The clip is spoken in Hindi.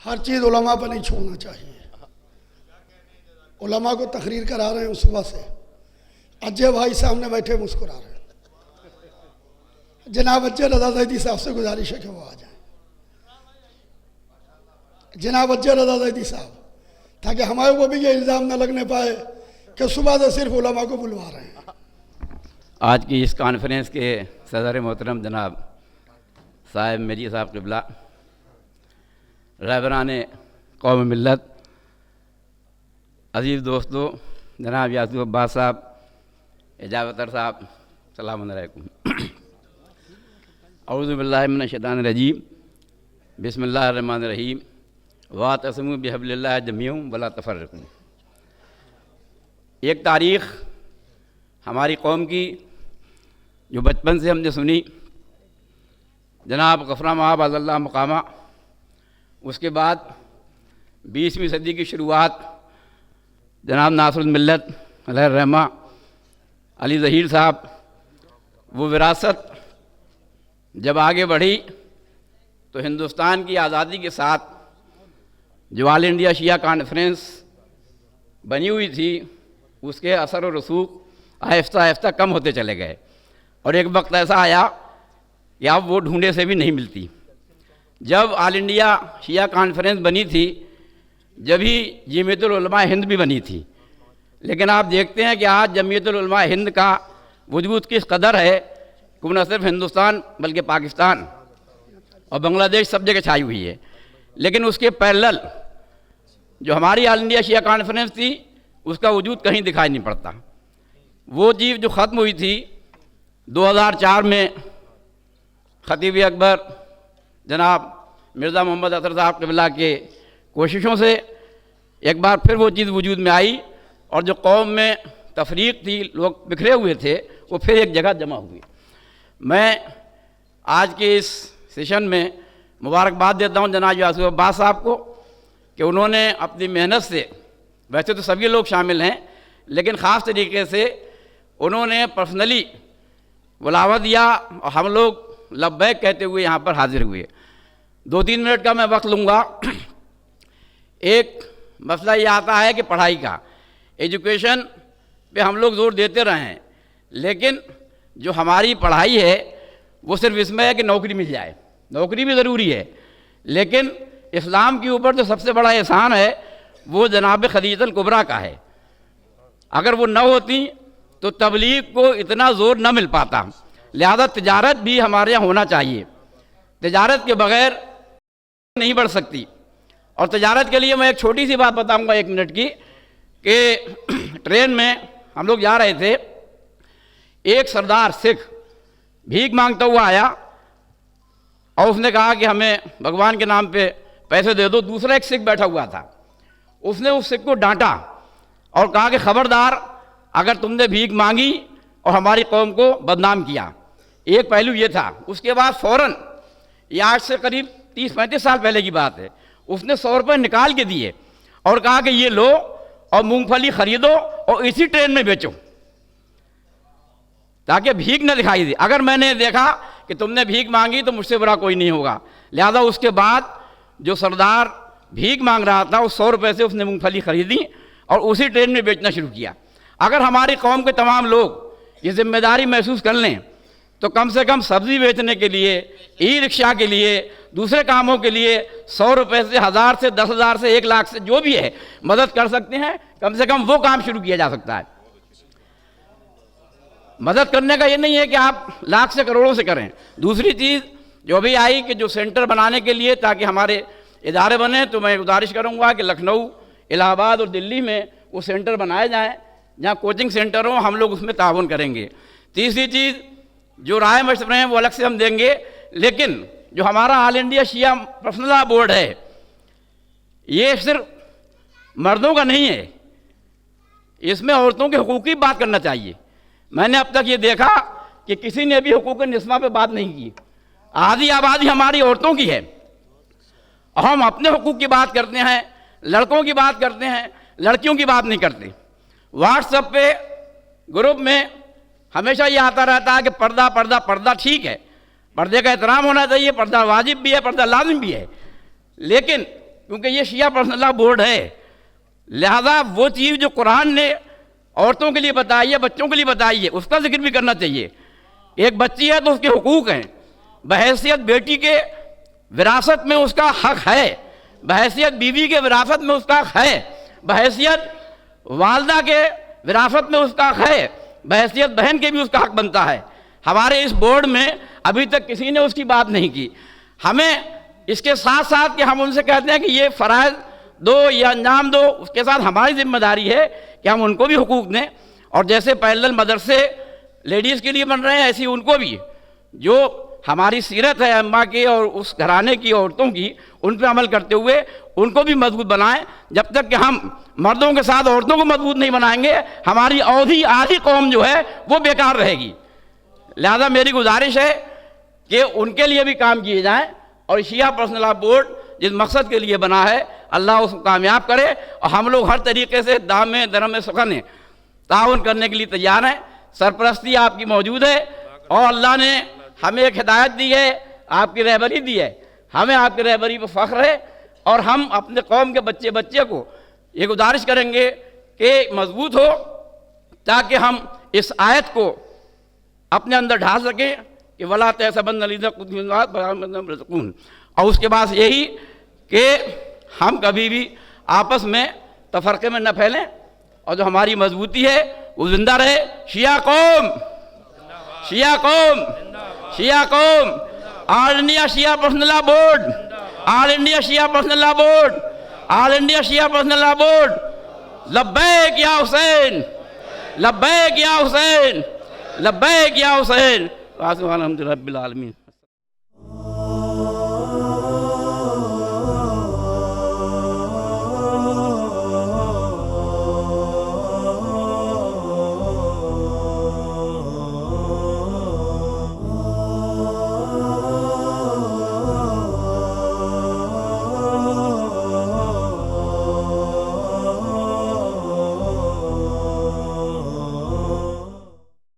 हर चीज़ उलमा पर नहीं छोड़ना चाहिए। उलमा को तकरीर करा रहे हैं सुबह से, अजय भाई सामने बैठे मुस्कुरा रहे हैं। जनाब अजय रजा ज़ैदी साहब से गुजारिश है कि वो आ जाए, जनाब अजय रजा ज़ैदी साहब, ताकि हमारे को भी ये इल्ज़ाम न लगने पाए कि सुबह से सिर्फ उलमा को बुलवा रहे हैं। आज की इस कॉन्फ्रेंस के सदर मोहतरम जनाब साहिब मेरी साहब क़िबला, रहबरान कौम मिल्लत, अज़ीज़ दोस्तों, जनाब यासूफ अब्बास साहब, एजावतर साहब, सलाम अलैकुम। औज़ु बिल्लाहि मिनश शैतानिर रजीम, बिस्मिल्लाहिर रहमानिर रहीम, वातसिमू बिहब्लिल्लाहि जमीअन वला तफ़र्रक़ू। एक तारीख़ हमारी कौम की जो बचपन से हमने सुनी, जनाब गफ़रा महाब अल्लाह मकामा, उसके बाद 20वीं सदी की शुरुआत जनाब नासरुल मिल्लत अलैहि रहमा अली ज़हीर साहब, वो विरासत जब आगे बढ़ी तो हिंदुस्तान की आज़ादी के साथ जो ऑल इंडिया शिया कॉन्फ्रेंस बनी हुई थी, उसके असर और रसूख आहिस्ता आहिस्ता कम होते चले गए और एक वक्त ऐसा आया कि अब वो ढूंढे से भी नहीं मिलती। जब ऑल इंडिया शिया कॉन्फ्रेंस बनी थी, जब ही जमीयतुल उलमा हिंद भी बनी थी, लेकिन आप देखते हैं कि आज जमीयतुल उलमा हिंद का वजूद किस कदर है कि न सिर्फ हिंदुस्तान बल्कि पाकिस्तान और बांग्लादेश सब जगह छाई हुई है। लेकिन उसके पैरेलल जो हमारी ऑल इंडिया शिया कॉन्फ्रेंस थी, उसका वजूद कहीं दिखाई नहीं पड़ता। वो चीज़ जो ख़त्म हुई थी 2004 में ख़तीब अकबर जनाब मिर्ज़ा मोहम्मद असर साहब क़िबला के कोशिशों से एक बार फिर वो चीज़ वजूद में आई और जो कौम में तफरीक थी, लोग बिखरे हुए थे, वो फिर एक जगह जमा हुई। मैं आज के इस सेशन में मुबारकबाद देता हूँ जनाब यासूफ अब्बास साहब को कि उन्होंने अपनी मेहनत से, वैसे तो सभी लोग शामिल हैं, लेकिन ख़ास तरीके से उन्होंने पर्सनली बुलावा दिया और हम लोग लब्बैक कहते हुए यहाँ पर हाजिर हुए। 2-3 मिनट का मैं वक्त लूँगा। एक मसला ये आता है कि पढ़ाई का, एजुकेशन पे हम लोग ज़ोर देते रहे हैं, लेकिन जो हमारी पढ़ाई है वो सिर्फ इसमें है कि नौकरी मिल जाए। नौकरी भी ज़रूरी है, लेकिन इस्लाम के ऊपर जो सबसे बड़ा एहसान है वो जनाब खदीजतुल कुबरा का है। अगर वो न होती तो तबलीग को इतना ज़ोर न मिल पाता। लिहाजा तिजारत भी हमारे यहाँ होना चाहिए। तिजारत के बग़ैर नहीं बढ़ सकती। और तिजारत के लिए मैं एक छोटी सी बात बताऊंगा 1 मिनट की, कि ट्रेन में हम लोग जा रहे थे, एक सरदार सिख भीख मांगता हुआ आया और उसने कहा कि हमें भगवान के नाम पे पैसे दे दो। दूसरा एक सिख बैठा हुआ था, उसने उस सिख को डांटा और कहा कि खबरदार, अगर तुमने भीख मांगी और हमारी कौम को बदनाम किया। एक पहलू ये था। उसके बाद फ़ौरन, ये आज से करीब 30-35 साल पहले की बात है, उसने 100 रुपये निकाल के दिए और कहा कि ये लो और मूंगफली खरीदो और इसी ट्रेन में बेचो, ताकि भीख न दिखाई दे। अगर मैंने देखा कि तुमने भीख मांगी तो मुझसे बुरा कोई नहीं होगा। लिहाजा उसके बाद जो सरदार भीख मांग रहा था, उस 100 रुपये से उसने मूंगफली खरीदी और उसी ट्रेन में बेचना शुरू किया। अगर हमारी कौम के तमाम लोग ये जिम्मेदारी महसूस कर लें तो कम से कम सब्ज़ी बेचने के लिए, ई रिक्शा के लिए, दूसरे कामों के लिए 100 रुपये से, 1000 से, 10,000 से, 1 लाख से, जो भी है मदद कर सकते हैं। कम से कम वो काम शुरू किया जा सकता है। मदद करने का ये नहीं है कि आप लाख से करोड़ों से करें। दूसरी चीज़ जो भी आई कि जो सेंटर बनाने के लिए ताकि हमारे इदारे बने, तो मैं गुजारिश करूँगा कि लखनऊ, इलाहाबाद और दिल्ली में वो सेंटर बनाए जाएँ जहाँ कोचिंग सेंटर हो, हम लोग उसमें ताउन करेंगे। तीसरी चीज़, जो राय मशवरे हैं वो अलग से हम देंगे, लेकिन जो हमारा all India Shia personal law board है, ये सिर्फ मर्दों का नहीं है, इसमें औरतों के हुकूक की बात करना चाहिए। मैंने अब तक ये देखा कि किसी ने भी हुकूक निस्वा पे बात नहीं की। आधी आबादी हमारी औरतों की है और हम अपने हुकूक की बात करते हैं, लड़कों की बात करते हैं, लड़कियों की बात नहीं करते। व्हाट्सएप पे ग्रुप में हमेशा ये आता रहता है कि पर्दा पर्दा पर्दा। ठीक है, पर्दे का एहतराम होना चाहिए, पर्दा वाजिब भी है, पर्दा लाजिम भी है, लेकिन क्योंकि ये शिया पर्सनल लॉ बोर्ड है। लिहाजा वो चीज़ जो कुरान ने औरतों के लिए बताई है, बच्चों के लिए बताई है, उसका जिक्र भी करना चाहिए। एक बच्ची है तो उसके हुकूक हैं, बहैसियत बेटी के विरासत में उसका हक है, बहैसियत बीवी के विरासत में उसका हक है, बहैसियत वालदा के विरासत में उसका हक है, बहैसियत बहन के भी उसका हक बनता है। हमारे इस बोर्ड में अभी तक किसी ने उसकी बात नहीं की। हमें इसके साथ साथ कि हम उनसे कहते हैं कि ये फ़राइज़ दो या अंजाम दो, उसके साथ हमारी जिम्मेदारी है कि हम उनको भी हुकूक दें। और जैसे पैरेलल मदरसे लेडीज़ के लिए बन रहे हैं, ऐसी उनको भी जो हमारी सीरत है अम्मा की और उस घराने की औरतों की, उन पर अमल करते हुए उनको भी मजबूत बनाएं। जब तक कि हम मर्दों के साथ औरतों को मजबूत नहीं बनाएंगे, हमारी आधी कौम जो है वो बेकार रहेगी। लिहाजा मेरी गुजारिश है कि उनके लिए भी काम किए जाएं और शिया पर्सनल लॉ बोर्ड जिस मकसद के लिए बना है, अल्लाह उसको कामयाब करे। और हम लोग हर तरीके से दाम में दरम में सुखन ताउन करने के लिए तैयार हैं। सरपरस्ती आपकी मौजूद है और अल्लाह ने हमें एक हिदायत दी है, आपकी रहबरी दी है, हमें आपकी रहबरी पर फ़ख्र है। और हम अपने कौम के बच्चे को ये गुजारिश करेंगे कि मजबूत हो, ताकि हम इस आयत को अपने अंदर ढाल सकें कि वला तहसबन रज़क़ून। और उसके बाद यही कि हम कभी भी आपस में तफरक़े में न फैलें और जो हमारी मजबूती है वो जिंदा रहे। शिया कौम, शिया कौम, शिया कौम, all India Shia personal law board, all India Shia personal law board, all India Shia personal law board. लब्बैक या हुसैन, लब्बैक या हुसैन, लब्बैक या हुसैन। वासुबहान अल्हम्दुलिल्लाह रब्बिल आलमीन।